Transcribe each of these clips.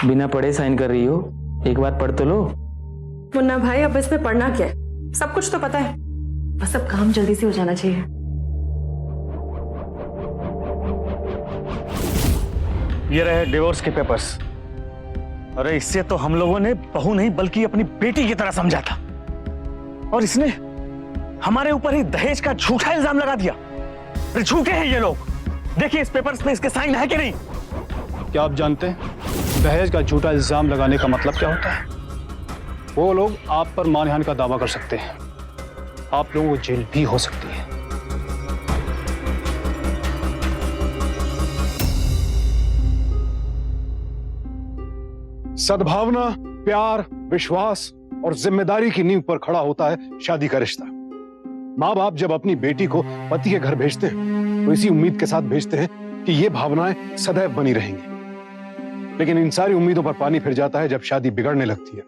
बिना पढ़े साइन कर रही हो, एक बार पढ़ तो लो। मुन्ना भाई, अब इसमें पढ़ना क्या है? सब कुछ तो पता है, बस अब काम जल्दी से हो जाना चाहिए। ये रहे डिवोर्स के पेपर्स। अरे इससे तो हम लोगों ने बहू नहीं बल्कि अपनी बेटी की तरह समझा था, और इसने हमारे ऊपर ही दहेज का झूठा इल्जाम लगा दिया। अरे झूठे हैं ये लोग। देखिए इस पेपर्स पे इसके साइन है कि नहीं? क्या आप जानते हैं दहेज का झूठा इल्जाम लगाने का मतलब क्या होता है? वो लोग आप पर मानहानि का दावा कर सकते हैं, आप लोगों को जेल भी हो सकती है। सद्भावना, प्यार, विश्वास और जिम्मेदारी की नींव पर खड़ा होता है शादी का रिश्ता। माँ बाप जब अपनी बेटी को पति के घर भेजते हैं तो इसी उम्मीद के साथ भेजते हैं कि ये भावनाएं सदैव बनी रहेंगी। लेकिन इन सारी उम्मीदों पर पानी फिर जाता है जब शादी बिगड़ने लगती है।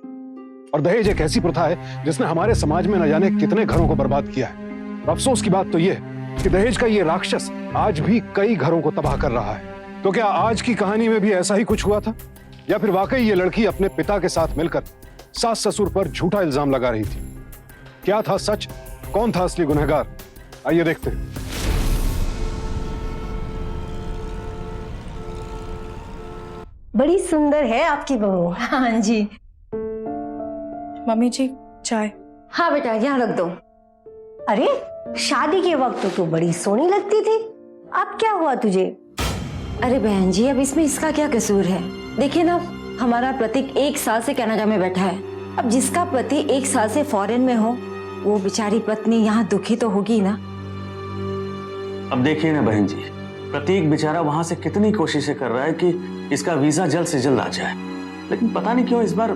और दहेज एक ऐसी प्रथा है जिसने हमारे समाज में न जाने कितने घरों को बर्बाद किया है। और अफसोस की बात तो यह है कि दहेज का ये राक्षस आज भी कई घरों को तबाह कर रहा है। तो क्या आज की कहानी में भी ऐसा ही कुछ हुआ था, या फिर वाकई ये लड़की अपने पिता के साथ मिलकर सास ससुर पर झूठा इल्जाम लगा रही थी? क्या था सच, कौन था असली गुनहगार? आइए देखते हैं। बड़ी सुंदर है आपकी बहू। हाँ जी। मम्मी जी चाय। हाँ बेटा यहाँ रख दो। अरे शादी के वक्त तो तू बड़ी सोहनी लगती थी, अब क्या हुआ तुझे? अरे बहन जी, अब इसमें इसका क्या कसूर है? देखिए ना, हमारा प्रतीक 1 साल से कनाडा में बैठा है। अब जिसका पति 1 साल से फॉरेन में हो, वो बेचारी पत्नी यहाँ दुखी तो होगी ना। अब देखिए ना बहन जी, प्रतीक बेचारा वहां से कितनी कोशिशें कर रहा है कि इसका वीजा जल्द से जल्द आ जाए, लेकिन पता नहीं क्यों इस बार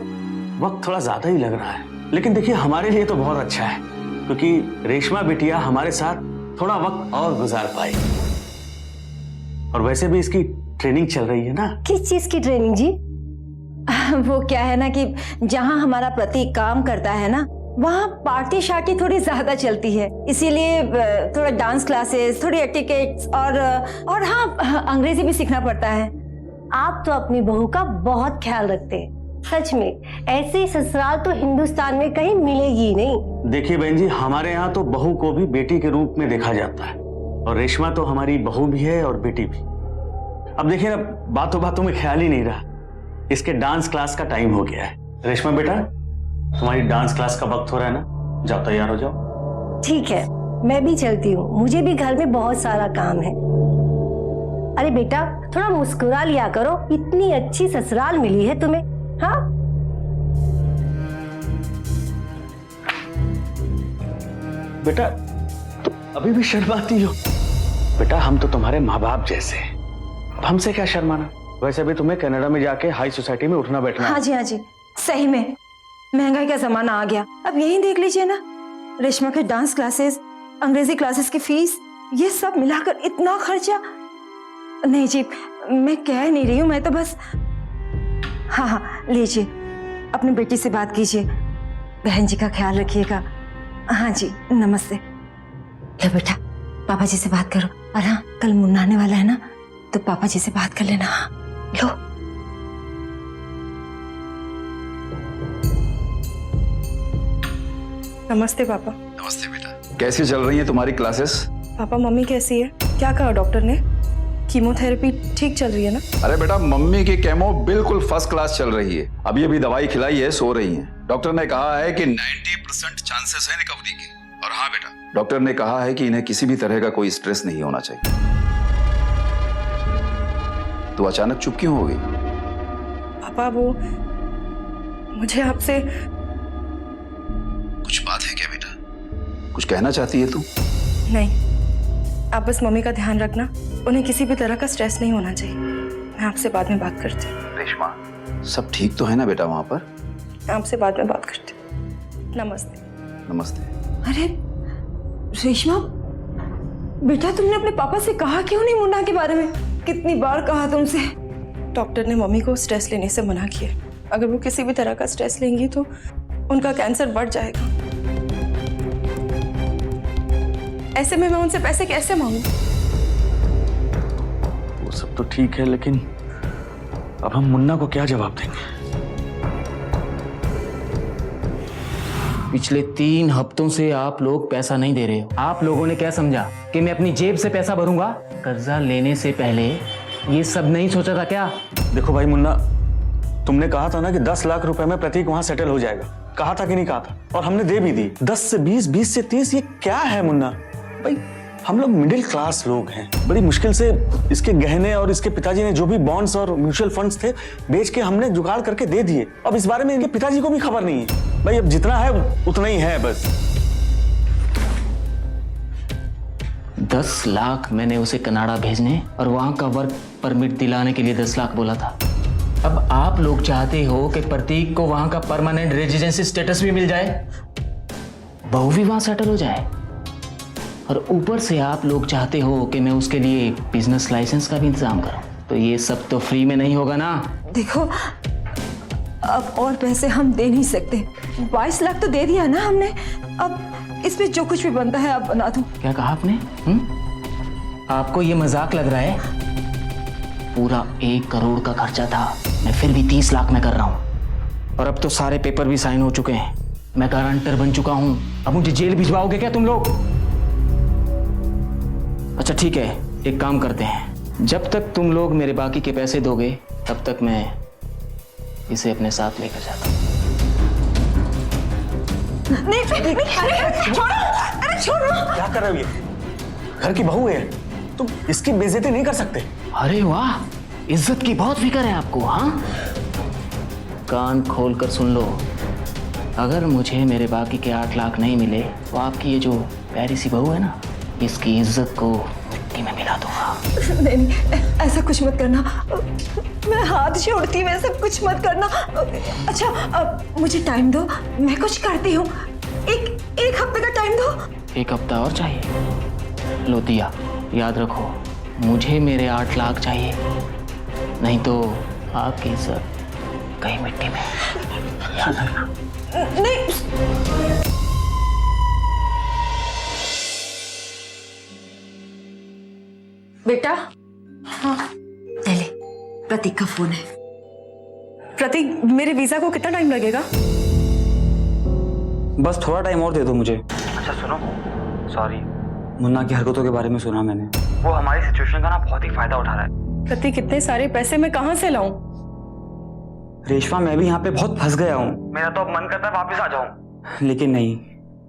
वक्त थोड़ा ज्यादा ही लग रहा है। लेकिन देखिए हमारे लिए तो बहुत अच्छा है, क्योंकि रेशमा बिटिया हमारे साथ थोड़ा वक्त और गुजार पाई। और वैसे भी इसकी ट्रेनिंग चल रही है ना। किस चीज की ट्रेनिंग जी? वो क्या है ना कि जहाँ हमारा प्रतीक काम करता है ना, वहाँ पार्टी शार्टी थोड़ी ज्यादा चलती है, इसीलिए थोड़ा डांस क्लासेस, थोड़ी एटिकेट्स और हाँ अंग्रेजी भी सीखना पड़ता है। आप तो अपनी बहू का बहुत ख्याल रखते हैं, सच में ऐसी ससुराल तो हिंदुस्तान में कहीं मिलेगी ही नहीं। देखिए बहन जी, हमारे यहाँ तो बहू को भी बेटी के रूप में देखा जाता है, और रेशमा तो हमारी बहू भी है और बेटी भी। अब देखिए ना, बातों बातों में ख्याल ही नहीं रहा, इसके डांस क्लास का टाइम हो गया है। रेशमा बेटा, तुम्हारी डांस क्लास का वक्त हो रहा है ना, जाओ तैयार हो जाओ। ठीक है, मैं भी चलती हूँ, मुझे भी घर में बहुत सारा काम है। अरे बेटा थोड़ा मुस्कुरा लिया करो, इतनी अच्छी ससुराल मिली है तुम्हें। हाँ बेटा तुम अभी भी शर्माती हो? बेटा हम तो तुम्हारे माँ बाप जैसे हैं, अब हमसे क्या शर्माना। वैसे भी तुम्हें कनाडा में जाके हाई सोसाइटी में उठना बैठना। हाँ जी, हाँ जी, सही में महंगाई का जमाना आ गया। अब यही देख लीजिए ना, रेशमा के डांस क्लासेस, अंग्रेजी क्लासेस की फीस, ये सब मिलाकर इतना खर्चा। नहीं जी, मैं कह नहीं रही हूँ, मैं तो बस। हाँ हाँ लीजिए, अपनी बेटी से बात कीजिए, बहन जी का ख्याल रखिएगा। हाँ जी, नमस्ते। लो बेटा, पापा जी से बात करो। और हाँ, कल मुन्ना आने वाला है ना, तो पापा जी से बात कर लेना। हाँ लो। नमस्ते पापा। नमस्ते बेटा, कैसी चल रही है तुम्हारी क्लासेस? पापा मम्मी कैसी है? क्या कहा डॉक्टर ने? कीमोथेरेपी ठीक चल रही है ना? अरे बेटा, मम्मी की केमो बिल्कुल फर्स्ट क्लास चल रही है। अभी अभी दवाई खिलाई है, सो रही हैं। डॉक्टर ने कहा है कि 90% चांसेस है रिकवरी के। और हाँ बेटा, डॉक्टर ने कहा है कि इन्हें किसी भी तरह का कोई स्ट्रेस नहीं होना चाहिए। तो अचानक चुप क्यों हो गई? पापा वो मुझे आपसे कुछ बात है क्या बेटा? कुछ कहना चाहती है तू? नहीं, आप बस मम्मी का ध्यान रखना, उन्हें किसी भी तरह का स्ट्रेस नहीं होना चाहिए। मैं आपसे बाद में बात करती हूँ। रेशमा, सब ठीक तो है ना बेटा वहां पर? आपसे बाद में बात करती हूँ। नमस्ते। नमस्ते। अरे रेशमा बेटा, तुमने अपने पापा से कहा क्यों नहीं मुन्ना के बारे में? कितनी बार कहा तुमसे। डॉक्टर ने मम्मी को स्ट्रेस लेने से मना किया। अगर वो किसी भी तरह का स्ट्रेस लेंगी तो उनका कैंसर बढ़ जाएगा। ऐसे में मैं उनसे पैसे कैसे मांगू? वो सब तो ठीक है, लेकिन अब हम मुन्ना को क्या जवाब देंगे? पिछले 3 हफ्तों से आप लोग पैसा नहीं दे रहे हो। आप लोगों ने क्या समझा कि मैं अपनी जेब से पैसा भरूंगा? कर्जा लेने से पहले ये सब नहीं सोचा था क्या? देखो भाई मुन्ना, तुमने कहा था ना कि 10 लाख रुपए में प्रतीक वहां सेटल हो जाएगा। कहा था कि नहीं कहा था? और हमने दे भी दी। 10 से 20, 20 से 30, ये क्या है मुन्ना? भाई हम लोग मिडिल क्लास लोग हैं। बड़ी मुश्किल से इसके गहने और इसके पिताजी ने जो भी बॉन्ड्स और म्यूचुअल फंड्स थे बेच के हमने जुगाड़ करके दे दिए। अब इस बारे में इनके पिताजी को भी खबर नहीं है। भाई अब जितना है उतना ही है बस। 10 लाख मैंने उसे कनाडा भेजने और वहां का वर्क परमिट दिलाने के लिए 10 लाख बोला था। अब आप लोग चाहते हो कि प्रतीक को वहां का परमानेंट रेजिडेंसी स्टेटस भी मिल जाए, बहू भी वहां सेटल हो जाए, और ऊपर से आप लोग चाहते हो कि मैं उसके लिए बिजनेस लाइसेंस का भी इंतजाम करूं। तो ये सब तो फ्री में नहीं होगा ना। देखो, अब और पैसे हम दे नहीं सकते। 22 लाख तो दे दिया ना हमने, अब इसमें जो कुछ भी बनता है आप बना दो। क्या कहा आपने? आपको ये मजाक लग रहा है? पूरा 1 करोड़ का खर्चा था, मैं फिर भी 30 लाख में कर रहा हूं। और अब तो सारे पेपर भी साइन हो चुके हैं, मैं गारंटर बन चुका हूं। अब मुझे जेल भिजवाओगे क्या तुम लोग? अच्छा ठीक है, एक काम करते हैं, जब तक तुम लोग मेरे बाकी के पैसे दोगे तब तक मैं इसे अपने साथ लेकर जाता हूं। नहीं, अरे छोड़ो, अरे छोड़ो। क्या कर रहे हो? ये घर की बहू है, तुम इसकी बेइज्जती नहीं कर सकते। अरे वाह, इज्जत की बहुत फिक्र है आपको। हाँ, कान खोल कर सुन लो, अगर मुझे मेरे बाकी के 8 लाख नहीं मिले तो आपकी ये जो प्यारी सी बहू है ना, इसकी इज्जत को मिट्टी में मिला दूंगा। नहीं, ऐसा कुछ मत करना, मैं हाथ जोड़ती हूँ, ऐसा कुछ मत करना। अच्छा, अब मुझे टाइम दो, मैं कुछ करती हूँ। एक हफ्ते का टाइम दो। 1 हफ्ता और चाहिए? लो दिया, याद रखो, मुझे मेरे 8 लाख चाहिए, नहीं तो आपकी इज्जत कहीं मिट्टी में। याद रखना। नहीं, बेटा। हाँ, ले, प्रतीक का फोन है। प्रतीक, मेरे वीजा को कितना टाइम लगेगा? बस थोड़ा टाइम और दे दो मुझे। अच्छा सुनो, सॉरी, मुन्ना की हरकतों के बारे में सुना मैंने। वो हमारी सिचुएशन का ना बहुत ही फायदा उठा रहा है। प्रतीक, इतने सारे पैसे मैं कहाँ से लाऊं? रेशमा, मैं भी यहाँ पे बहुत फंस गया हूँ। मेरा तो अब मन करता है वापस आ जाऊँ, लेकिन नहीं,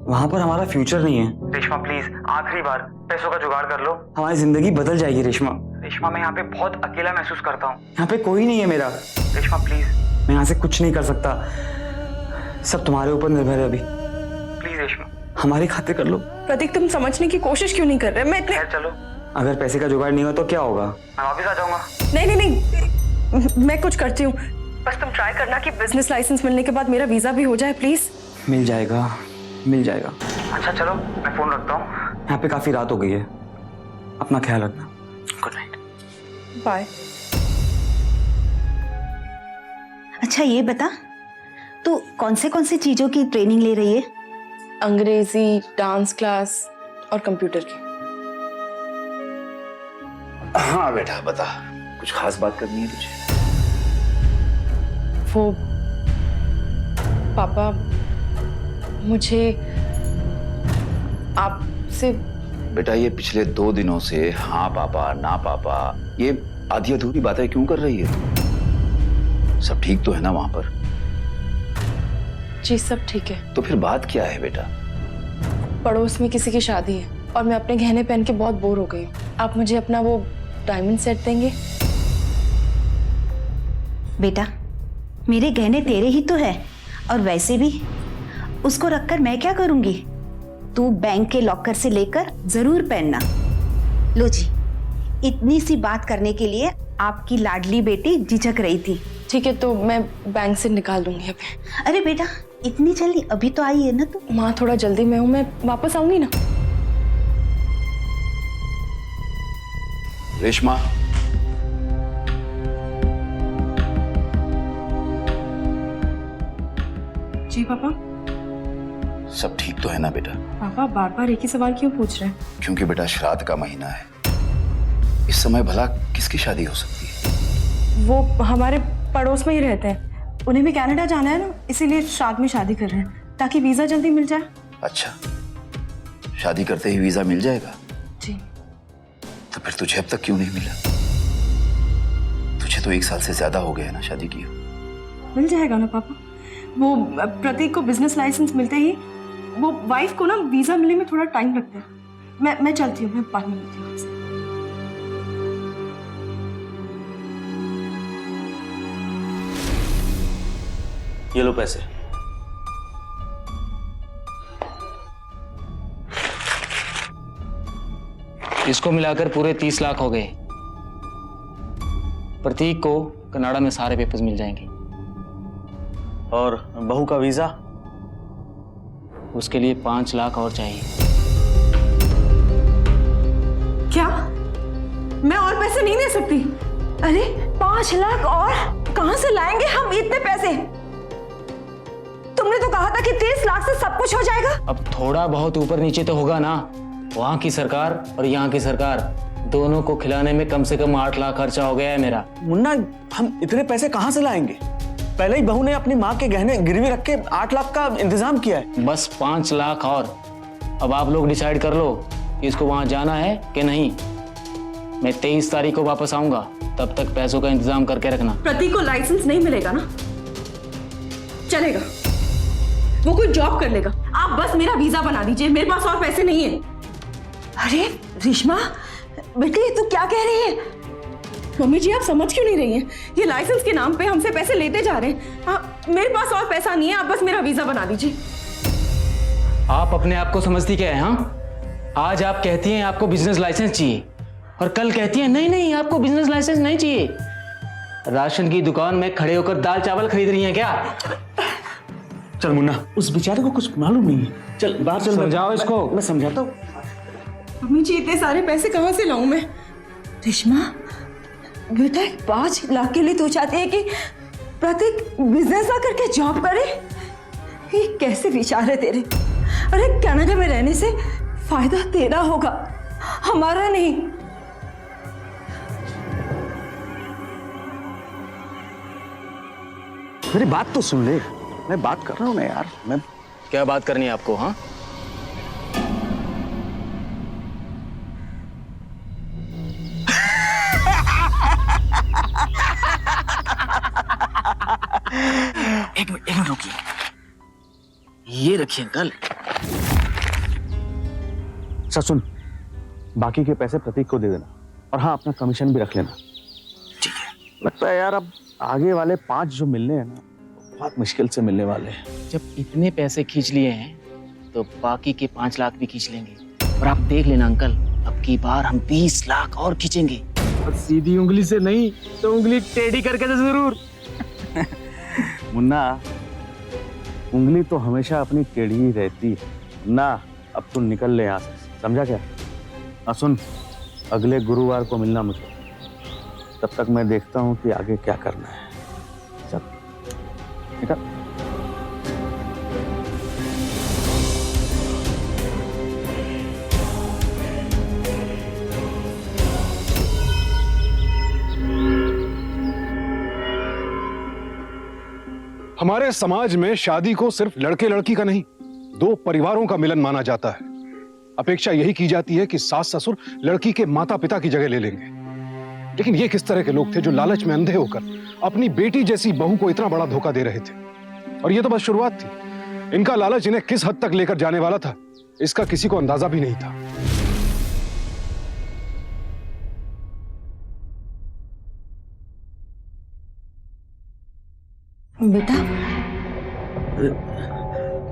वहाँ पर हमारा फ्यूचर नहीं है। रेशमा प्लीज, आखिरी बार पैसों का जुगाड़ कर लो, हमारी जिंदगी बदल जाएगी। रेशमा, रेशमा, मैं यहाँ पे बहुत अकेला महसूस करता हूँ। यहाँ पे कोई नहीं है मेरा। रेशमा प्लीज, मैं यहाँ से कुछ नहीं कर सकता, सब तुम्हारे ऊपर निर्भर है अभी। प्लीज रेशमा, हमारी खातिर कर लो। प्रतीक, तुम समझने की कोशिश क्यों नहीं कर रहे? मैं इतने... चलो, अगर पैसे का जुगाड़ नहीं हुआ तो क्या होगा? मैं वापस आ जाऊंगा। नहीं नहीं नहीं, मैं कुछ करती हूँ, बस तुम ट्राई करना कि बिजनेस लाइसेंस मिलने के बाद मेरा वीजा भी हो जाए प्लीज। मिल जाएगा, मिल जाएगा। अच्छा चलो, मैं फोन रखता हूँ, यहाँ पे काफी रात हो गई है, अपना ख्याल रखना। Good night. बाय। अच्छा ये बता, तू कौन से चीजों की ट्रेनिंग ले रही है? अंग्रेजी, डांस क्लास और कंप्यूटर की। हाँ बेटा बता, कुछ खास बात करनी है तुझे? वो पापा, मुझे आपसे... बेटा ये पिछले 2 दिनों से हाँ पापा ना पापा, ये आधी अधूरी बातें क्यों कर रही है? सब ठीक तो है ना वहां पर? जी सब ठीक है। तो फिर बात क्या है बेटा? पड़ोस में किसी की शादी है और मैं अपने गहने पहन के बहुत बोर हो गई हूँ। आप मुझे अपना वो डायमंड सेट देंगे? बेटा, मेरे गहने तेरे ही तो है, और वैसे भी उसको रखकर मैं क्या करूंगी? तू बैंक के लॉकर से लेकर जरूर पहनना। लो जी, इतनी सी बात करने के लिए आपकी लाडली बेटी झिझक रही थी। ठीक है, तो मैं बैंक से निकाल दूंगी अभी। अरे बेटा, इतनी जल्दी? अभी तो आई है ना तू। माँ, थोड़ा जल्दी में हूँ, मैं वापस आऊंगी ना। रेशमा, जी पापा। सब ठीक तो है ना बेटा? पापा बार बार एक ही सवाल क्यों पूछ रहे हैं? क्योंकि बेटा श्राद्ध का महीना है, इस समय भला किसकी शादी हो सकती है? वो हमारे पड़ोस में ही रहते हैं। उन्हें भी कनाडा जाना है ना, इसीलिए साथ में शादी कर रहे हैं ताकि वीजा जल्दी मिल जाए। अच्छा, शादी करते ही वीजा मिल जाएगा? जी। तो फिर तुझे अब तक क्यों नहीं मिला? तुझे तो 1 साल से ज्यादा हो गया है ना शादी की। मिल जाएगा ना पापा। वो प्रतीक को बिजनेस लाइसेंस मिलते ही वो वाइफ को ना वीजा मिलने में थोड़ा टाइम लगता है। मैं चलती हूँ, मैं बाद में मिलती हूँ आपसे। ये लो पैसे। इसको मिलाकर पूरे 30 लाख हो गए। प्रतीक को कनाडा में सारे पेपर्स मिल जाएंगे। और बहू का वीजा? उसके लिए 5 लाख और चाहिए। क्या? मैं और पैसे नहीं दे सकती? अरे 5 लाख और कहां से लाएंगे हम इतने पैसे? तुमने तो कहा था कि 30 लाख से सब कुछ हो जाएगा। अब थोड़ा बहुत ऊपर नीचे तो होगा ना। वहां की सरकार और यहाँ की सरकार दोनों को खिलाने में कम से कम 8 लाख खर्चा हो गया है मेरा। मुन्ना, हम इतने पैसे कहाँ से लाएंगे? पहले ही बहू ने अपनी माँ के गहने गिरवी रख के 8 लाख का इंतजाम किया है। बस 5 लाख और। अब आप लोग डिसाइड कर लो कि इसको वहां जाना है कि नहीं। मैं 23 तारीख को वापस आऊंगा, तब तक पैसों का इंतजाम करके रखना। प्रतीक को लाइसेंस नहीं मिलेगा ना? चलेगा, वो कोई जॉब कर लेगा। आप बस मेरा वीजा बना दीजिए, मेरे पास और पैसे नहीं है। अरे रेशमा बेटी, तू क्या कह रही है? मम्मी जी, आप समझ क्यों नहीं रही हैं? ये लाइसेंस के नाम पे हमसे पैसे लेते जा रहे हैं। हाँ, मेरे पास और पैसा नहीं है, आप बस मेरा वीजा बना दीजिए। आप अपने आप को समझती क्या है? हाँ, आज आप कहती हैं आपको बिजनेस लाइसेंस चाहिए और कल कहती हैं नहीं नहीं आपको बिजनेस लाइसेंस नहीं चाहिए। राशन की दुकान में खड़े होकर दाल चावल खरीद रही हैं क्या? चल मुन्ना, उस बेचारे को कुछ मालूम नहीं है। चल बाहर चल, समझाओ इसको। मैं समझाता हूँ। मम्मी जी, इतने सारे पैसे कहाँ से लाऊं मैं? रेशमा बेटा, 5 लाख के लिए तू चाहती है कि प्रतीक बिजनेस ना करके जॉब करे? ये कैसे विचार है तेरे? अरे कनाडा में रहने से फायदा तेरा होगा, हमारा नहीं। मेरी बात तो सुन ले, मैं बात कर रहा हूँ ना यार। मैं क्या बात करनी है आपको? हाँ, एक मिनट रुकिए। ये रखिए अंकल। अच्छा सुन, बाकी के पैसे प्रतीक को दे देना और हाँ, अपना कमीशन भी रख लेना। ठीक है। लगता है यार अब आगे वाले 5 जो मिलने हैं ना, बहुत मुश्किल से मिलने वाले हैं। जब इतने पैसे खींच लिए हैं तो बाकी के 5 लाख भी खींच लेंगे। और आप देख लेना अंकल, अब की बार हम 20 लाख और खींचेंगे। और सीधी उंगली से नहीं तो उंगली टेढ़ी करके तो जरूर। मुन्ना, उंगली तो हमेशा अपनी टेढ़ी ही रहती है ना। अब तू निकल ले यहाँ से, समझा क्या? सुन, अगले गुरुवार को मिलना मुझे, तब तक मैं देखता हूँ कि आगे क्या करना है। चल निकल। हमारे समाज में शादी को सिर्फ लड़के लड़की का नहीं, 2 परिवारों का मिलन माना जाता है। अपेक्षा यही की जाती है कि सास ससुर लड़की के माता पिता की जगह ले लेंगे। लेकिन ये किस तरह के लोग थे जो लालच में अंधे होकर अपनी बेटी जैसी बहू को इतना बड़ा धोखा दे रहे थे? और ये तो बस शुरुआत थी। इनका लालच इन्हें किस हद तक लेकर जाने वाला था, इसका किसी को अंदाजा भी नहीं था। बेटा,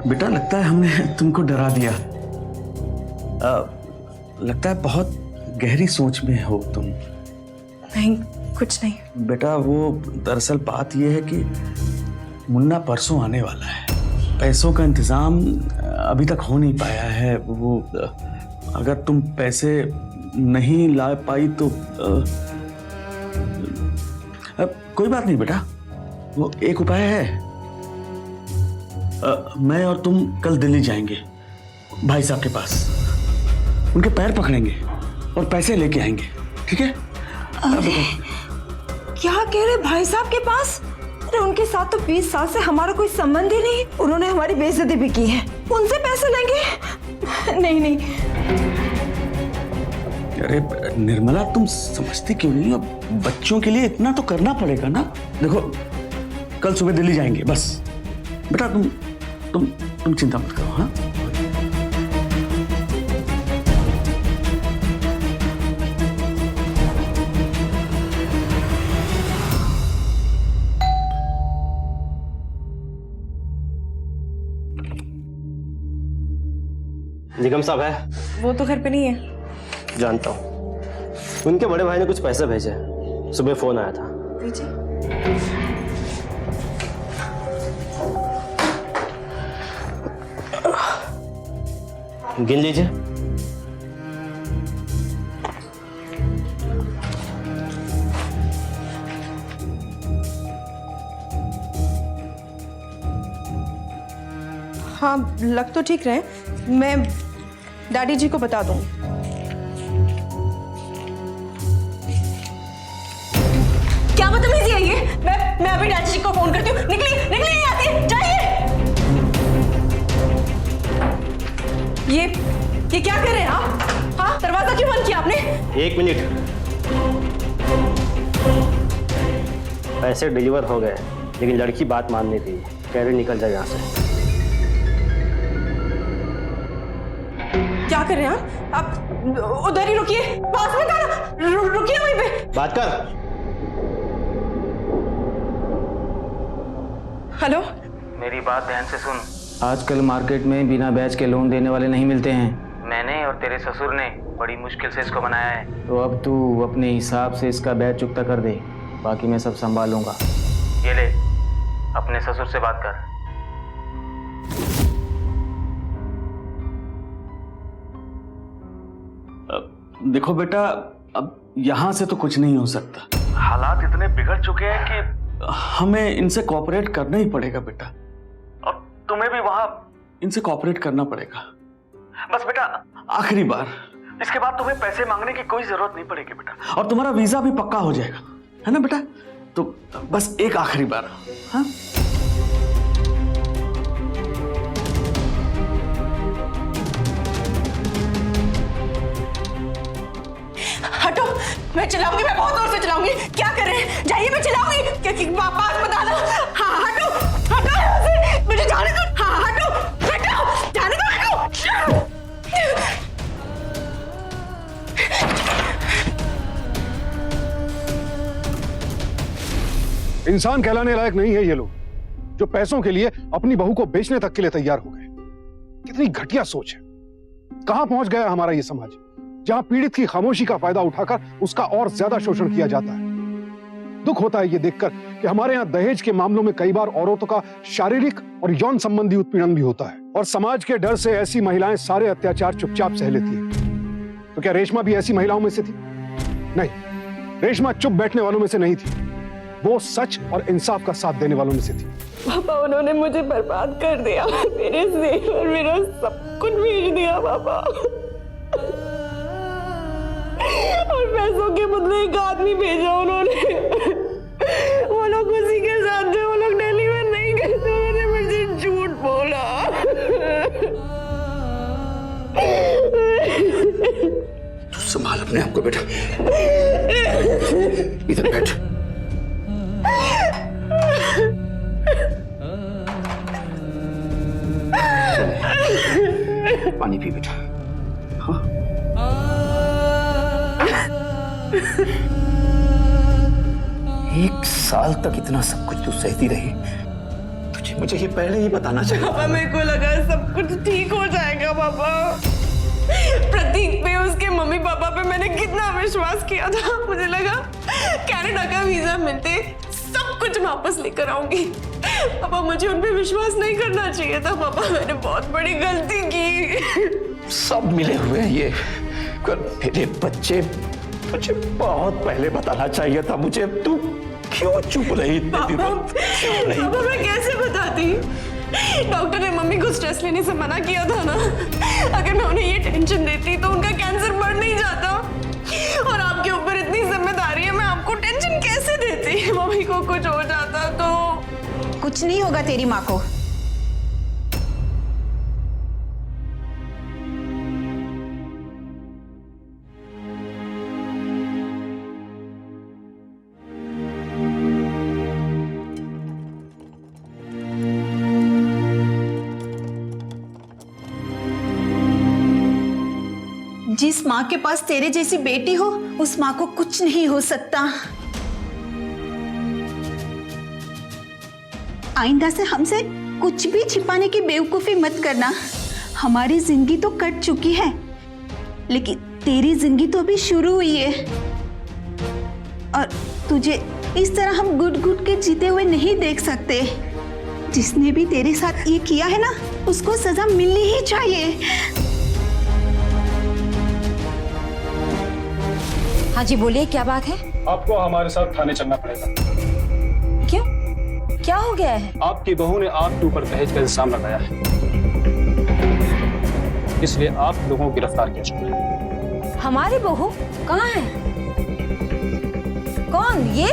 बेटा, लगता है हमने तुमको डरा दिया। लगता है बहुत गहरी सोच में हो तुम। नहीं, कुछ नहीं। बेटा, वो दरअसल बात यह है कि मुन्ना परसों आने वाला है। पैसों का इंतजाम अभी तक हो नहीं पाया है। वो अगर तुम पैसे नहीं ला पाई तो कोई बात नहीं बेटा, वो एक उपाय है। मैं और तुम कल दिल्ली जाएंगे भाई साहब के पास, उनके पैर पकड़ेंगे और पैसे लेके आएंगे, ठीक है? क्या कह रहे भाई साहब के पास? अरे उनके साथ तो 20 साल से हमारा कोई संबंध ही नहीं। उन्होंने हमारी बेइज्जती भी की है, उनसे पैसे लेंगे? नहीं नहीं। अरे निर्मला, तुम समझती क्यों नहीं? अब बच्चों के लिए इतना तो करना पड़ेगा ना। देखो, कल सुबह दिल्ली जाएंगे बस। बेटा तुम चिंता मत करो। हाँ, निगम साहब है? वो तो घर पे नहीं है। जानता हूँ, उनके बड़े भाई ने कुछ पैसे भेजे, सुबह फोन आया था। गिन लीजिए। हाँ, लग तो ठीक रहे। मैं डैडी जी को बता दूंगी। क्या बदतमीजी है ये? मैं अभी डैडी जी को फोन करती हूँ। निकली नहीं आती, जाइए। ये क्या कर रहे हैं आप? हाँ, दरवाजा क्यों बंद किया आपने? 1 मिनट। पैसे डिलीवर हो गए, लेकिन लड़की बात मान नहीं थी, कह रही निकल जाए यहाँ से। क्या कर रहे हैं आप? उधर ही रुकिए, पास में आना। रुकिए वहीं पे। बात कर। हेलो, मेरी बात ध्यान से सुन। आजकल मार्केट में बिना ब्याज के लोन देने वाले नहीं मिलते हैं। मैंने और तेरे ससुर ने बड़ी मुश्किल से इसको बनाया है, तो अब तू अपने हिसाब से इसका ब्याज चुकता कर दे, बाकी मैं सब संभाल लूंगा। ये ले, अपने ससुर से बात कर। देखो बेटा, अब यहां से तो कुछ नहीं हो सकता। हालात इतने बिगड़ चुके हैं कि हमें इनसे कोऑपरेट करना ही पड़ेगा बेटा, और तुम्हें भी वहां इनसे कोऑपरेट करना पड़ेगा। बस बेटा, आखिरी बार, इसके बाद तुम्हें पैसे मांगने की कोई जरूरत नहीं पड़ेगी बेटा, और तुम्हारा वीजा भी पक्का हो जाएगा, है ना बेटा? तो बस एक आखिरी बार। हाँ, हटो। मैं चलाऊंगी, मैं बहुत जोर से चलाऊंगी। क्या कर रहे हैं? जाइए, मैं चलाऊंगी। पास बता दो। हाँ, हटो यहाँ से, मुझे जाने दो। हाँ, हटो, जाने दो, हटो। इंसान कहलाने लायक नहीं है ये लोग, जो पैसों के लिए अपनी बहू को बेचने तक के लिए तैयार हो गए। कितनी घटिया सोच है। कहां पहुंच गया हमारा ये समाज, जहां पीड़ित की खामोशी का फायदा उठाकर उसका और ज्यादा शोषण किया जाता है। दुख होता है ये देखकर कि हमारे यहाँ दहेज के मामलों में कई बार औरतों का शारीरिक और यौन संबंधी उत्पीड़न भी होता है, और समाज के डर से ऐसी महिलाएं सारे अत्याचार चुपचाप सह लेती हैं। तो क्या रेशमा भी ऐसी महिलाओं में से थी? नहीं, रेशमा चुप बैठने वालों में से नहीं थी, वो सच और इंसाफ का साथ देने वालों में से थी। पापा, उन्होंने मुझे बर्बाद कर दिया, मेरे जेवर मेरा सब कुछ बेच दिया पापा, और पैसों के बदले एक आदमी भेजा उन्होंने। वो लोग उसी के साथ थे, वो लोग दिल्ली में नहीं गए थे, उन्होंने मुझे झूठ बोला। तू संभाल अपने आप को बेटा, इधर बैठ। पानी पी बेटा। हाँ? 1 साल तक इतना सब कुछ तू सहती रही, तुझे मुझे ये पहले ही बताना चाहिए। पापा, मेरे को लगा सब कुछ ठीक हो जाएगा पापा। प्रतीक पे, उसके मम्मी पापा पे मैंने कितना विश्वास किया था। मुझे लगा कनाडा का वीजा मिलते सब कुछ वापस लेकर आऊंगी। पापा, मुझे उन पे विश्वास नहीं करना चाहिए था पापा, मैंने बहुत बड़ी गलती की। सब मिले हुए हैं ये, मेरे बच्चे, मुझे बहुत पहले बताना चाहिए था मुझे। तू क्यों चुप रही इतने दिनों? पापा, मैं कैसे बताती? डॉक्टर ने मम्मी को स्ट्रेस लेने से मना किया था ना। अगर मैं उन्हें ये टेंशन देती तो उनका कैंसर बढ़ नहीं जाता। और आपके ऊपर इतनी जिम्मेदारी है, मैं आपको टेंशन कैसे देती? नहीं होगा तेरी माँ को। जिस माँ के पास तेरे जैसी बेटी हो, उस माँ को कुछ नहीं हो सकता। आइंदा से हमसे कुछ भी छिपाने की बेवकूफी मत करना। हमारी जिंदगी तो कट चुकी है, लेकिन तेरी जिंदगी तो अभी शुरू हुई है। और तुझे इस तरह हम घुट घुट के जीते हुए नहीं देख सकते। जिसने भी तेरे साथ ये किया है ना, उसको सजा मिलनी ही चाहिए। हाँ जी बोलिए, क्या बात है? आपको हमारे साथ थाने चलना पड़ेगा। क्यों, क्या हो गया है? आपकी बहू ने आपके ऊपर दहेज का इल्जाम लगाया है, इसलिए आप लोगों को गिरफ्तार किया जाए। हमारी बहू कहाँ है? कौन? ये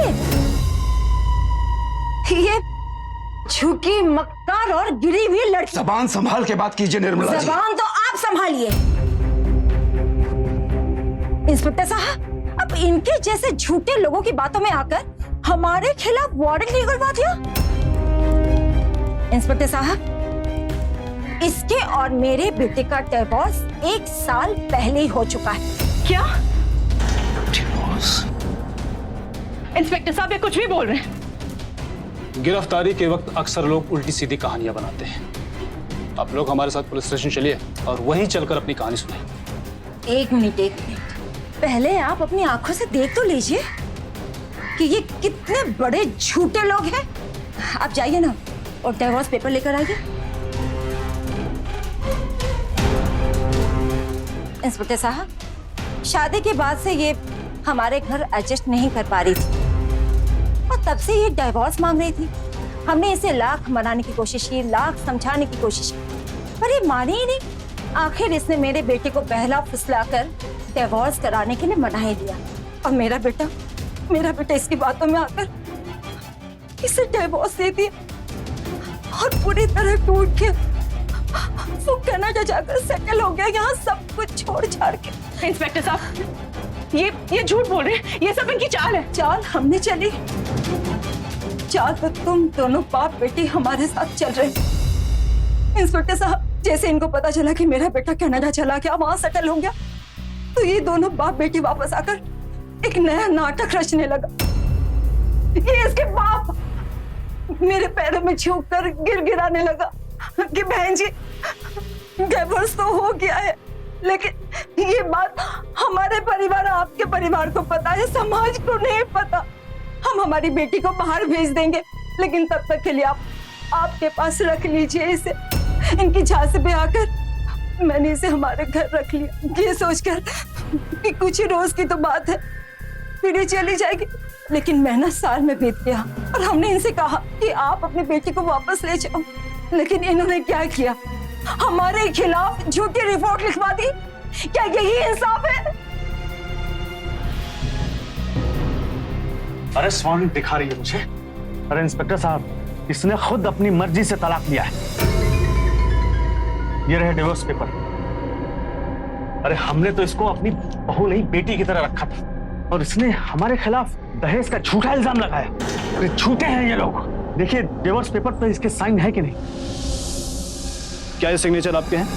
झुकी, मक्कार और गिरी हुई लड़की। जबान संभाल के बात कीजिए निर्मला जी। जबान तो आप संभालिए। इंस्पेक्टर साहब, अब इनके जैसे झूठे लोगों की बातों में आकर हमारे खिलाफ वारंट निकलवा दिया। इंस्पेक्टर साहब, इसके और मेरे बेटे का डिवोर्स 1 साल पहले ही हो चुका है। क्या? इंस्पेक्टर साहब ये कुछ भी बोल रहे हैं। गिरफ्तारी के वक्त अक्सर लोग उल्टी सीधी कहानियां बनाते हैं। आप लोग हमारे साथ पुलिस स्टेशन चलिए और वहीं चलकर अपनी कहानी सुनाइए। एक मिनट, पहले आप अपनी आंखों से देख तो लीजिए कि ये कितने बड़े झूठे लोग हैं। आप जाइए ना और डिवोर्स पेपर लेकर आइए। इंस्पेक्टर साहब, शादी के बाद से ये हमारे घर एडजस्ट नहीं कर पा रही थी और तब से ये डिवोर्स मांग रही थी। हमने इसे लाख मनाने की कोशिश की, लाख समझाने की कोशिश की, पर ये मानी ही नहीं। आखिर इसने मेरे बेटे को बहला फुसलाकर डिवोर्स कराने के लिए मना ही दिया और मेरा बेटा इसकी बातों में आकर इसे डिवोर्स दे दिया और पूरी तरह टूट के वो कनाडा जाकर सेटल हो गया, यहाँ सब कुछ छोड़ छाड़ के। इंस्पेक्टर साहब, ये झूठ बोल रहे हैं। ये सब इनकी चाल है। चाल हमने चली, चाल तो तुम दोनों बाप बेटी हमारे साथ चल रहे। इंस्पेक्टर साहब, जैसे इनको पता चला कि मेरा बेटा कनाडा चला गया, वहां सेटल हो गया, तो ये दोनों बाप बेटी वापस आकर एक नया नाटक रचने लगा। ये इसके बाप मेरे पैरों में झुककर गिड़गिड़ाने लगा कि बहन जी डिवोर्स तो हो गया है, लेकिन ये बात हमारे परिवार, आपके परिवार को पता है, समाज को नहीं पता। हम हमारी बेटी को बाहर भेज देंगे, लेकिन तब तक के लिए आप आपके पास रख लीजिए इसे। इनकी झांसे पे आकर मैंने इसे हमारे घर रख लिया, ये सोचकर कि कुछ ही रोज की तो बात है, फिर ये चली जाएगी। लेकिन महीना साल में बीत गया और हमने इनसे कहा कि आप अपनी बेटी को वापस ले जाओ, लेकिन इन्होंने क्या किया? हमारे खिलाफ झूठी रिपोर्ट लिखवा दी। क्या यही इंसाफ है? अरे स्वामी दिखा रही है मुझे। अरे इंस्पेक्टर साहब, इसने खुद अपनी मर्जी से तलाक लिया है। ये रहे डिवोर्स पेपर। अरे हमने तो इसको अपनी बहू नहीं बेटी की तरह रखा था और इसने हमारे खिलाफ दहेज का झूठा इल्जाम लगाया। अरे झूठे हैं ये लोग। देखिए डिवोर्स पेपर पर इसके साइन है कि नहीं। क्या ये सिग्नेचर आपके हैं?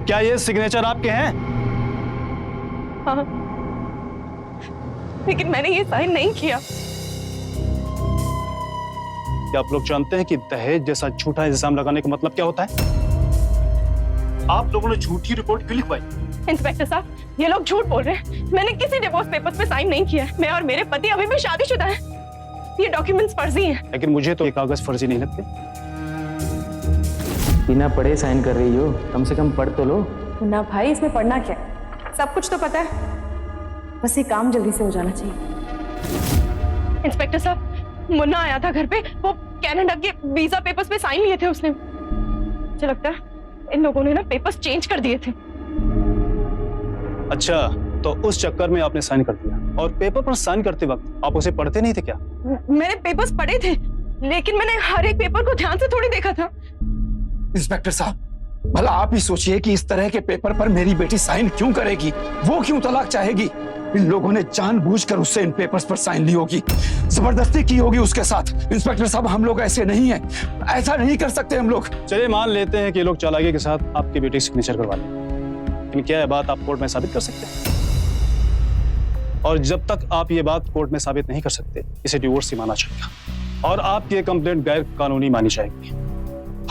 क्या ये सिग्नेचर आपके हैं? हाँ, लेकिन मैंने ये साइन नहीं किया। क्या आप लोग जानते हैं कि दहेज जैसा झूठा इल्जाम लगाने का मतलब क्या होता है? आप लोगों ने झूठी रिपोर्ट क्यों लिखवाई? इंस्पेक्टर साहब, ये लोग झूठ बोल रहे हैं। मैंने किसी डिवोर्स पेपर्स पे साइन नहीं किया है। मैं और मेरे पति अभी भी शादीशुदा हैं। ये डॉक्यूमेंट्स फर्जी हैं। लेकिन मुझे तो ये कागज फर्जी नहीं लगते। बिना पढ़े साइन कर रही हो, कम से कम पढ़ तो लो। ना भाई, इसमें पढ़ना क्या? सब कुछ तो पता है, बस ये काम जल्दी से हो जाना चाहिए। इंस्पेक्टर साहब, मुन्ना आया था घर पे, वो कनाडा के वीजा पेपर्स पे साइन लिए थे उसने। मुझे लगता है इन लोगों ने ना पेपर्स चेंज कर दिए थे। अच्छा, तो उस चक्कर में आपने साइन कर दिया। और पेपर पर साइन करते वक्त आप उसे पढ़ते नहीं थे क्या? मैंने पेपर्स पढ़े थे, लेकिन मैंने हर एक पेपर को ध्यान से थोड़ी देखा था। इंस्पेक्टर साहब, भला आप ही सोचिए कि इस तरह के पेपर पर मेरी बेटी साइन क्यों करेगी? वो क्यों तलाक चाहेगी? इन लोगों ने जानबूझकर उससे इन पेपर्स पर साइन ली होगी, जबरदस्ती की होगी उसके साथ। इंस्पेक्टर साहब, हम लोग ऐसे नहीं हैं, ऐसा नहीं कर सकते हम लोग। चलिए मान लेते हैं कि ये लोग चालाकी के साथ आपके बेटे की सिग्नेचर करवा लें, लेकिन क्या यह बात आप कोर्ट में साबित कर सकते हैं? और जब तक आप ये बात कोर्ट में साबित नहीं कर सकते, इसे डिवोर्स ही माना जाएगा और आपकी ये कंप्लेंट गैर कानूनी मानी जाएगी।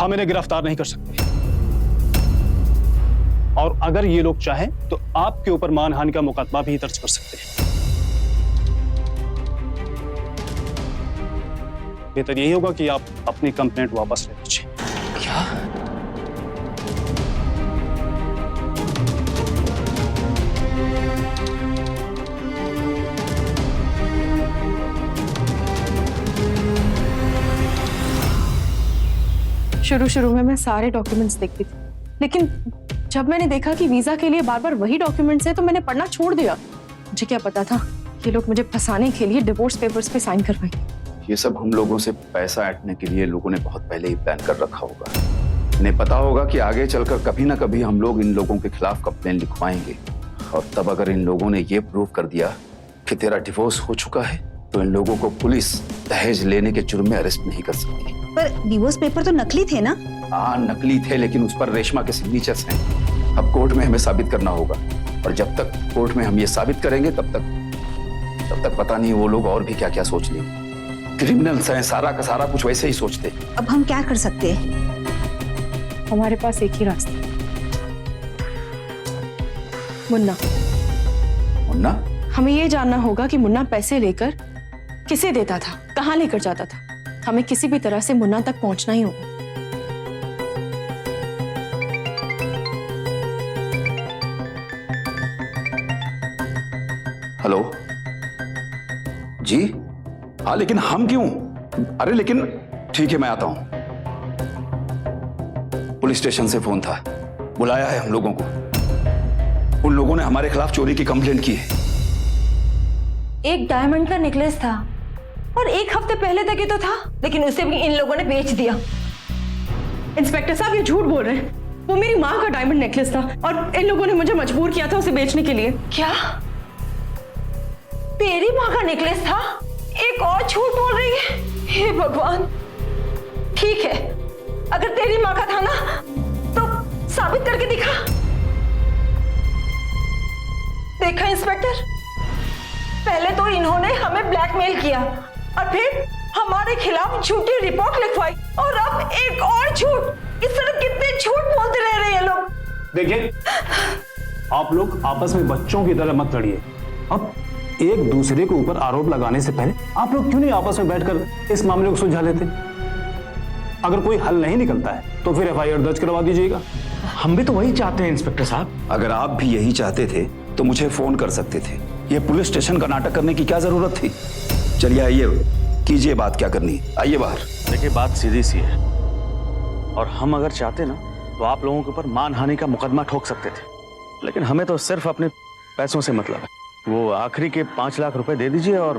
हम इन्हें गिरफ्तार नहीं कर सकते, और अगर ये लोग चाहें तो आपके ऊपर मानहानि का मुकदमा भी दर्ज कर सकते हैं। बेहतर यही होगा कि आप अपनी कंप्लेंट वापस ले लीजिए। क्या? शुरू में मैं सारे डॉक्यूमेंट्स देखती थी, लेकिन जब मैंने देखा कि वीजा के लिए बार बार वही डॉक्यूमेंट्स हैं, तो मैंने पढ़ना छोड़ दिया। मुझे क्या पता था ये लोग मुझे फंसाने के लिए डिवोर्स पेपर्स पे साइन करवाएंगे। ये सब हम लोगों से पैसा ऐंठने के लिए लोगों ने बहुत पहले ही प्लान कर रखा होगा। इन्हें पता होगा कि आगे चलकर कभी ना कभी हम लोग इन लोगों के खिलाफ कंप्लेन लिखवाएंगे, और तब अगर इन लोगों ने ये प्रूव कर दिया कि तेरा डिवोर्स हो चुका है, तो इन लोगों को पुलिस दहेज लेने के जुर्म में अरेस्ट नहीं कर सकती। पर डिवोर्स पेपर तो नकली थे ना? हाँ, नकली थे, लेकिन उस पर रेशमा के सिग्नेचर्स हैं। अब कोर्ट में हमें साबित करना होगा, और जब तक कोर्ट में हम ये साबित करेंगे तब तक पता नहीं वो लोग और भी क्या क्या सोच लेंगे। क्रिमिनल्स हैं, सारा का सारा कुछ वैसे ही सोचते। अब हम क्या कर सकते हैं? हमारे पास एक ही रास्ता, मुन्ना। मुन्ना? हमें ये जानना होगा कि मुन्ना पैसे लेकर किसे देता था, कहाँ लेकर जाता था। हमें किसी भी तरह से मुन्ना तक पहुंचना ही होगा। हेलो जी? हाँ, लेकिन हम क्यों? अरे लेकिन ठीक है, मैं आता हूं। पुलिस स्टेशन से फोन था, बुलाया है हम लोगों को। उन लोगों ने हमारे खिलाफ चोरी की कंप्लेंट की है। एक डायमंड का नेकलेस था और एक हफ्ते पहले तक ही तो था, लेकिन उसे भी इन लोगों ने बेच दिया। इंस्पेक्टर साहब, ये झूठ बोल रहे हैं। वो मेरी माँ का डायमंड नेकलेस था और इन लोगों ने मुझे मजबूर किया था उसे बेचने के लिए। क्या तेरी माँ का नेकलेस था? एक और झूठ बोल रही है। हे भगवान। ठीक है, अगर तेरी माँ का था ना, तो साबित करके दिखा। देखा इंस्पेक्टर, पहले तो इन्होंने हमें ब्लैकमेल किया और फिर हमारे खिलाफ झूठी रिपोर्ट लिखवाई, और अब एक और झूठ। इस तरह कितने झूठ बोलते रह रहे हैं लोग। देखिए, आप लोग आपस में बच्चों की तरह मत लड़िए। अब एक दूसरे के ऊपर आरोप लगाने से पहले आप लोग क्यों नहीं आपस में बैठकर इस मामले को सुलझा लेते? अगर कोई हल नहीं निकलता है तो फिर एफआईआर दर्ज करवा दीजिएगा। हम भी तो वही चाहते हैं इंस्पेक्टर साहब। अगर आप भी यही चाहते थे तो मुझे फोन कर सकते थे। ये पुलिस स्टेशन का नाटक करने की क्या जरूरत थी? चलिए आइए, कीजिए बात, क्या करनी है, आइए बाहर। देखिए, बात सीधी सी है, और हम अगर चाहते ना तो आप लोगों के ऊपर मानहानि का मुकदमा ठोक सकते थे, लेकिन हमें तो सिर्फ अपने पैसों से मतलब है। वो आखिरी के 5 लाख रुपए दे दीजिए और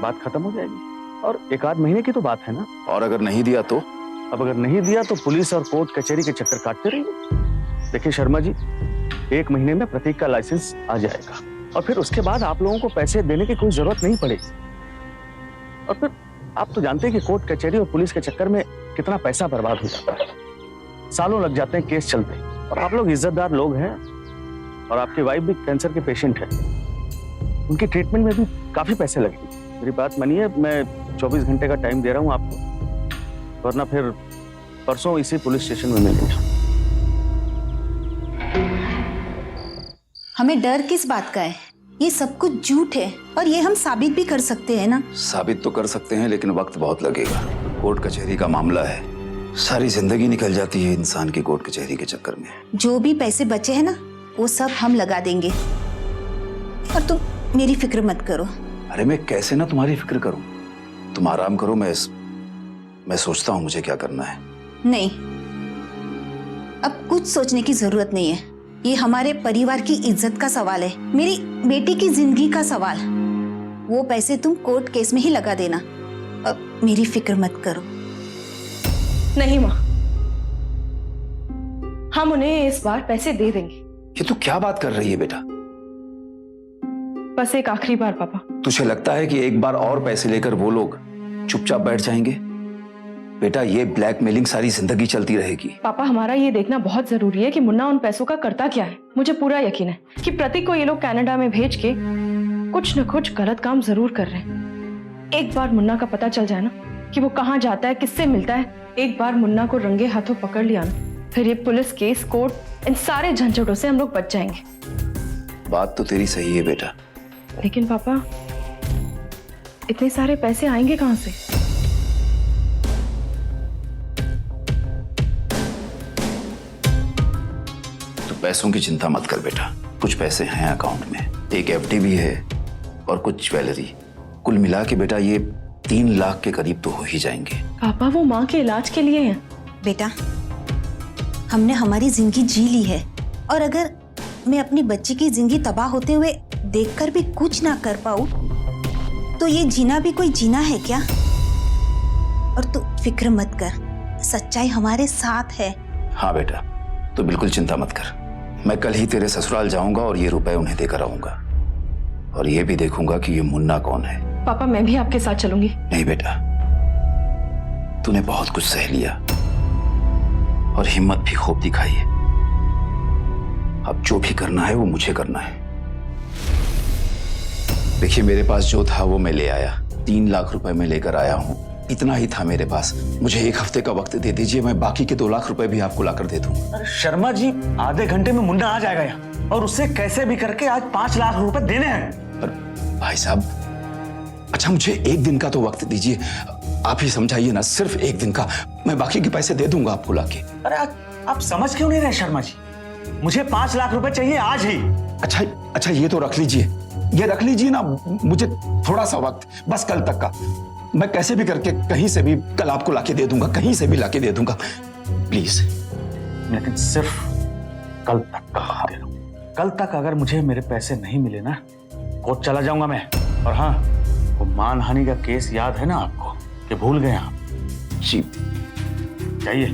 बात खत्म हो जाएगी, और 1 आध महीने की तो बात है ना। और अगर नहीं दिया तो? अब अगर नहीं दिया तो पुलिस और कोर्ट कचहरी के चक्कर काटते रहेंगे। देखिए शर्मा जी, 1 महीने में प्रतीक का लाइसेंस आ जाएगा, और फिर उसके बाद आप लोगों को पैसे देने की कोई जरूरत नहीं पड़ेगी। और फिर आप तो जानते हैं कि कोर्ट कचहरी और पुलिस के चक्कर में कितना पैसा बर्बाद हो जाता है। सालों लग जाते हैं केस चलते, और आप लोग इज्जतदार लोग हैं, और आपकी वाइफ भी कैंसर के पेशेंट है। उनकी ट्रीटमेंट में भी काफी पैसे लगेंगे। मेरी बात मानिए, मैं 24 घंटे का टाइम दे रहा हूँ आपको, वरना फिर परसों इसी पुलिस स्टेशन में मिलेंगे। हमें डर किस बात का है? ये सब कुछ झूठ है, और ये हम साबित भी कर सकते हैं ना। साबित तो कर सकते हैं, लेकिन वक्त बहुत लगेगा। कोर्ट कचहरी का मामला है, सारी जिंदगी निकल जाती है इंसान की कोर्ट कचहरी के चक्कर में। जो भी पैसे बचे हैं ना, वो सब हम लगा देंगे, और तुम मेरी फिक्र मत करो। अरे मैं कैसे ना तुम्हारी फिक्र करूं? तुम आराम करो, मैं सोचता हूं मुझे क्या करना है। नहीं, अब कुछ सोचने की जरूरत नहीं है। ये हमारे परिवार की इज्जत का सवाल है, मेरी बेटी की जिंदगी का सवाल। वो पैसे तुम कोर्ट केस में ही लगा देना। अब मेरी फिक्र मत करो। नहीं माँ, हम उन्हें इस बार पैसे दे देंगे। ये तू क्या बात कर रही है बेटा? बस एक आखिरी बार पापा। तुझे लगता है कि एक बार और पैसे लेकर वो लोग चुपचाप बैठ जाएंगे? बेटा, ये ब्लैकमेलिंग सारी जिंदगी चलती रहेगी। पापा, हमारा ये देखना बहुत जरूरी है कि मुन्ना उन पैसों का करता क्या है। मुझे पूरा यकीन है कि प्रतीक को ये लोग कनाडा में भेज के कुछ न कुछ गलत काम जरूर कर रहे हैं। एक बार मुन्ना का पता चल जाए ना कि वो कहाँ जाता है, किससे मिलता है, एक बार मुन्ना को रंगे हाथों पकड़ लिया ना, फिर ये पुलिस केस, कोर्ट, इन सारे झंझटों से हम लोग बच जाएंगे। बात तो तेरी सही है बेटा, लेकिन पापा, इतने सारे पैसे आएंगे कहाँ से? तो पैसों की चिंता मत कर बेटा, कुछ पैसे हैं अकाउंट में, एक एफडी भी है और कुछ ज्वेलरी। कुल मिला के बेटा ये 3 लाख के करीब तो हो ही जाएंगे। पापा, वो माँ के इलाज के लिए हैं। बेटा, हमने हमारी जिंदगी जी ली है, और अगर मैं अपनी बच्ची की जिंदगी तबाह होते हुए देखकर भी कुछ ना कर पाऊं, तो ये जीना भी कोई जीना है क्या? और तू फिक्र मत कर, सच्चाई हमारे साथ है। हाँ बेटा, तो बिल्कुल चिंता मत कर। मैं कल ही तेरे ससुराल जाऊंगा और ये रुपए उन्हें देकर आऊंगा, और ये भी देखूंगा कि ये मुन्ना कौन है। पापा, मैं भी आपके साथ चलूंगी। नहीं बेटा, तूने बहुत कुछ सह लिया और हिम्मत भी खूब दिखाई है। अब जो भी करना है वो मुझे करना है। देखिए, मेरे पास जो था वो मैं ले आया, 3 लाख रुपए मैं लेकर आया हूँ, इतना ही था मेरे पास। मुझे 1 हफ्ते का वक्त दे दीजिए, मैं बाकी के 2 लाख रुपए भी आपको लाकर दे दूंगा। अरे शर्मा जी, आधे घंटे में मुन्ना आ जाएगा यहाँ, और उससे कैसे भी करके आज 5 लाख रुपए देने हैं। पर भाई साहब, अच्छा मुझे 1 दिन का तो वक्त दीजिए, आप ही समझाइए ना, सिर्फ 1 दिन का, मैं बाकी के पैसे दे दूंगा आपको लाके। अरे आप समझ क्यों नहीं रहे शर्मा जी? मुझे 5 लाख रुपए चाहिए आज ही। अच्छा ये तो रख लीजिए, ये रख लीजिए ना, मुझे थोड़ा सा वक्त, बस कल तक का। मैं कैसे भी करके कहीं से भी कल आपको लाके दे दूंगा, कहीं से भी लाके दे दूंगा, प्लीज। लेकिन सिर्फ कल तक का दे दो। कल तक अगर मुझे मेरे पैसे नहीं मिले ना, कोर्ट चला जाऊंगा मैं। और हाँ, वो मानहानि का केस याद है ना आपको, कि भूल गए आप? जी जाइए।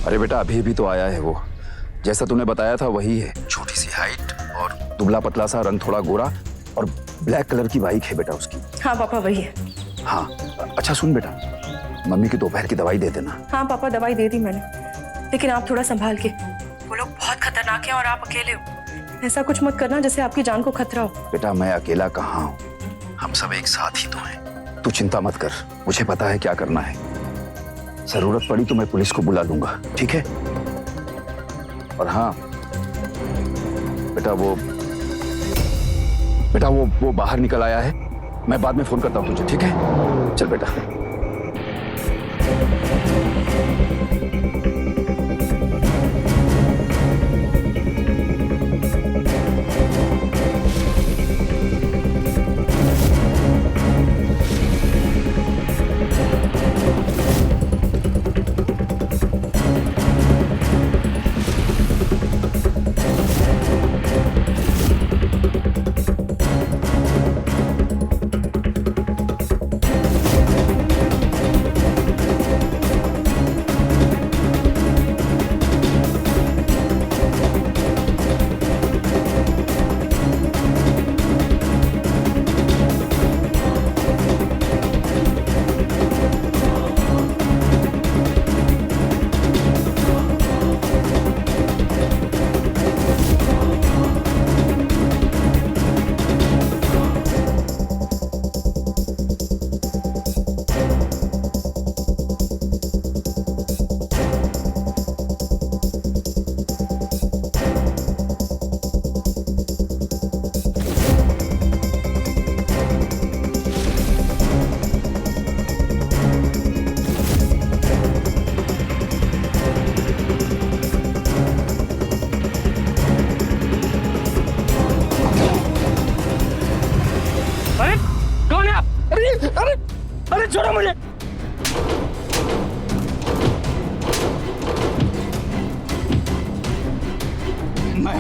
अरे बेटा, अभी भी तो आया है वो, जैसा तूने बताया था वही है। छोटी सी हाइट और दुबला पतला सा, रंग थोड़ा गोरा, और ब्लैक कलर की बाइक है बेटा उसकी। हाँ पापा, वही है। हाँ, अच्छा सुन बेटा, मम्मी की दोपहर की दवाई दे देना। हाँ पापा, दवाई दे दी मैंने, लेकिन आप थोड़ा संभाल के। वो लोग बहुत खतरनाक हैं और आप अकेले हो। ऐसा कुछ मत करना जैसे आपकी जान को खतरा हो। बेटा, मैं अकेला कहाँ हूँ, हम सब एक साथ ही तो हैं। तू चिंता मत कर, मुझे पता है क्या करना है। जरूरत पड़ी तो मैं पुलिस को बुला लूंगा, ठीक है? और हाँ बेटा, वो बाहर निकल आया है, मैं बाद में फोन करता हूँ तुझे, ठीक है? चल बेटा।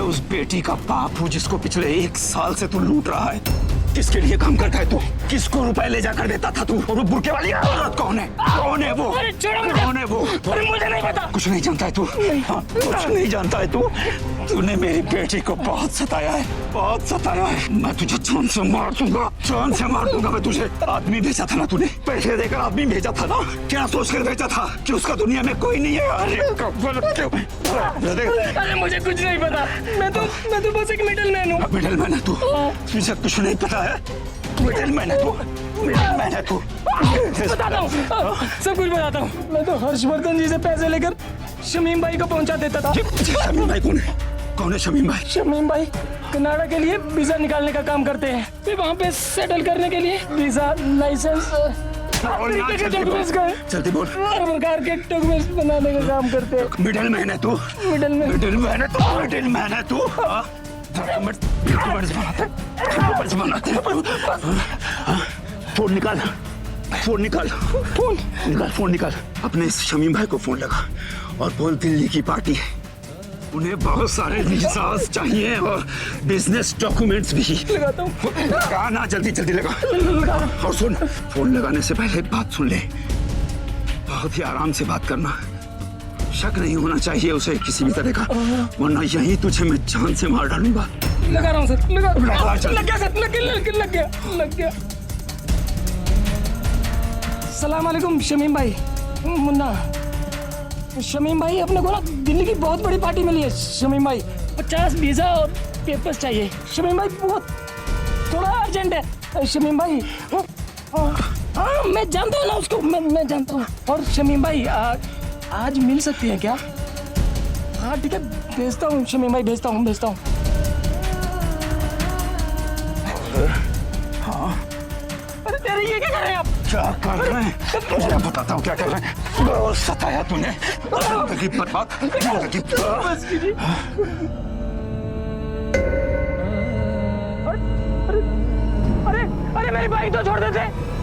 उस बेटी का बाप हूँ जिसको पिछले 1 साल से तू लूट रहा है। किसके लिए काम करता है तू? किसको रुपए ले जाकर देता था तू? और वो बुरके वाली औरत कौन है? कौन है वो? कौन है वो? मुझे नहीं पता। कुछ नहीं जानता है तू? हाँ, कुछ नहीं जानता है तू? तूने मेरी बेटी को बहुत सताया है, बहुत सताया है। मैं तुझे जान से मार दूंगा, जान से मार दूंगा मैं तुझे। आदमी भेजा था ना तूने, पैसे देकर आदमी भेजा था ना? क्या सोच कर भेजा था कि उसका दुनिया में कोई नहीं है? अरे मुझे कुछ नहीं पता, मैं तो बस एक मिडलमैन हूँ। मिडलमैन है तू? तुझे कुछ नहीं पता है? मिडलमैन है तू? मिडलमैन है तू? बताता हूँ, सब कुछ बताता हूँ। मैं तो हर्षवर्धन जी से पैसे लेकर शमीम भाई को पहुंचा देता था। शमीम भाई कौन है? कौन है शमीम भाई? शमीम भाई कनाडा के लिए वीजा निकालने का काम करते हैं। फिर वहाँ पे सेटल करने के लिए वीजा, लाइसेंस, जल्दी बोल। हर प्रकार के डॉक्यूमेंट्स बनाने का काम करते हैं। मिडलमैन है तू? मिडलमैन है तू? मिडलमैन है तू? फोन निकाल, फोन निकाल, फोन निकाल। अपने शमीम भाई को फोन लगा और बोल दिल्ली की पार्टी है, उन्हें बहुत सारे वीजास चाहिए और बिजनेस डॉक्यूमेंट्स भी। लगाता हूँ। लगा ना, जल्दी जल्दी लगा। और सुन, फोन लगाने से पहले एक बात सुन ले, बहुत ही आराम से बात करना, शक नहीं होना चाहिए उसे किसी भी तरह का, वरना यही तुझे मैं जान से मार डालूंगा। लगा रहा हूँ सर, लग गया सर, लग गया। सलाम अलैकुम शमीम भाई। मुन्ना, शमीम भाई अपने को ना दिल्ली की बहुत बड़ी पार्टी मिली है। शमीम भाई 50 वीजा और पेपर्स चाहिए। शमीम भाई बहुत थोड़ा अर्जेंट है। शमीम भाई हाँ मैं जानता हूँ ना उसको, मैं जानता हूँ। और शमीम भाई आज मिल सकती है क्या? हाँ ठीक है, भेजता हूँ शमीम भाई, भेजता हूँ। हाँ, अरे तेरे ये क्या कर रहे हैं आप? क्या कर रहे हैं? मैं बताता हूँ क्या कर रहे हैं। बहुत सताया तूने, जिंदगी बर्बाद, जिंदगी अरे मेरी बाइक तो छोड़ देते।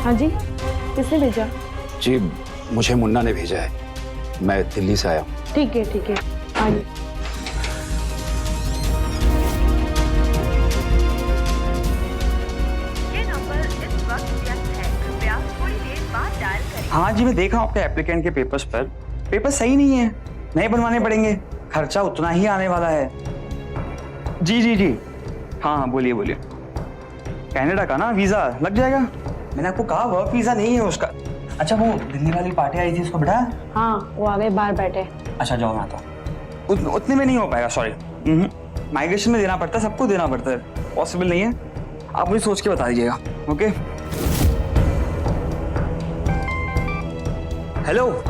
हाँ जी, किसने भेजा? जी, मुझे मुन्ना ने भेजा है, मैं दिल्ली से आया हूँ। ठीक है, आइए। हाँ जी, मैं देख रहा हूँ आपके एप्लीकेंट के पेपर्स पर, पेपर सही नहीं है, नए बनवाने पड़ेंगे, खर्चा उतना ही आने वाला है। जी। हाँ बोलिए। कनाडा का ना वीजा लग जाएगा? मैंने आपको कहा वर्क वीजा नहीं है उसका। अच्छा, वो दिल्ली वाली पार्टी आई थी, उसको बिठा? हाँ, वो आगे बाहर बैठे। अच्छा जाओ, मैं आता। उतने में नहीं हो पाएगा, सॉरी। माइग्रेशन में देना पड़ता है, सबको देना पड़ता है, पॉसिबल नहीं है। आप मुझे सोच के बता दीजिएगा। Okay, hello.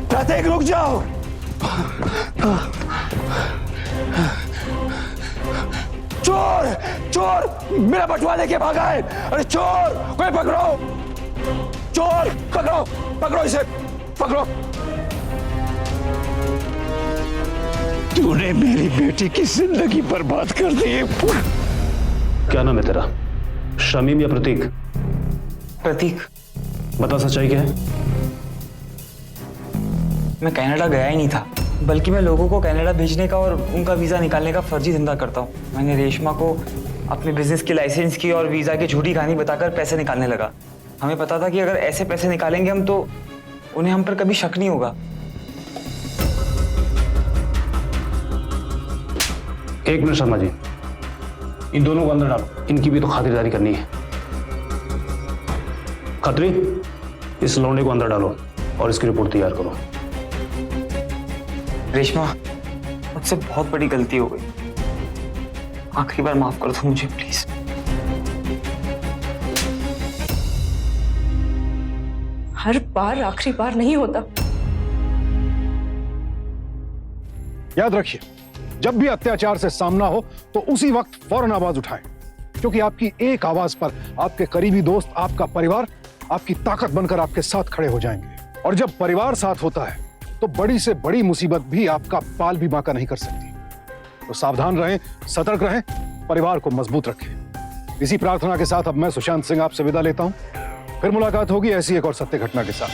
प्रतीक रुक जाओ। चोर मेरा बटुआ लेके भागा है। अरे चोर, कोई पकड़ो, चोर पकड़ो इसे, पकड़ो। तूने मेरी बेटी की जिंदगी बर्बाद कर दी। क्या नाम है तेरा? शमीम या प्रतीक? प्रतीक। बता सच्चाई क्या है? मैं कनाडा गया ही नहीं था, बल्कि मैं लोगों को कनाडा भेजने का और उनका वीजा निकालने का फर्जी धंधा करता हूँ। मैंने रेशमा को अपने बिजनेस की लाइसेंस की और वीजा की झूठी कहानी बताकर पैसे निकालने लगा। हमें पता था कि अगर ऐसे पैसे निकालेंगे हम तो उन्हें हम पर कभी शक नहीं होगा। एक मिनट शर्मा जी, इन दोनों को अंदर डालो, इनकी भी तो खातिरदारी करनी है। खत्री, इस लौंडे को अंदर डालो और इसकी रिपोर्ट तैयार करो। रेशमा, मुझसे बहुत बड़ी गलती हो गई, आखिरी बार माफ कर दो मुझे प्लीज। हर बार आखिरी बार नहीं होता। याद रखिए, जब भी अत्याचार से सामना हो तो उसी वक्त फौरन आवाज उठाएं, क्योंकि आपकी एक आवाज पर आपके करीबी दोस्त, आपका परिवार आपकी ताकत बनकर आपके साथ खड़े हो जाएंगे। और जब परिवार साथ होता है तो बड़ी से बड़ी मुसीबत भी आपका पाल भी बांका नहीं कर सकती। तो सावधान रहें, सतर्क रहें, परिवार को मजबूत रखें। इसी प्रार्थना के साथ अब मैं सुशांत सिंह आपसे विदा लेता हूं। फिर मुलाकात होगी ऐसी एक और सत्य घटना के साथ।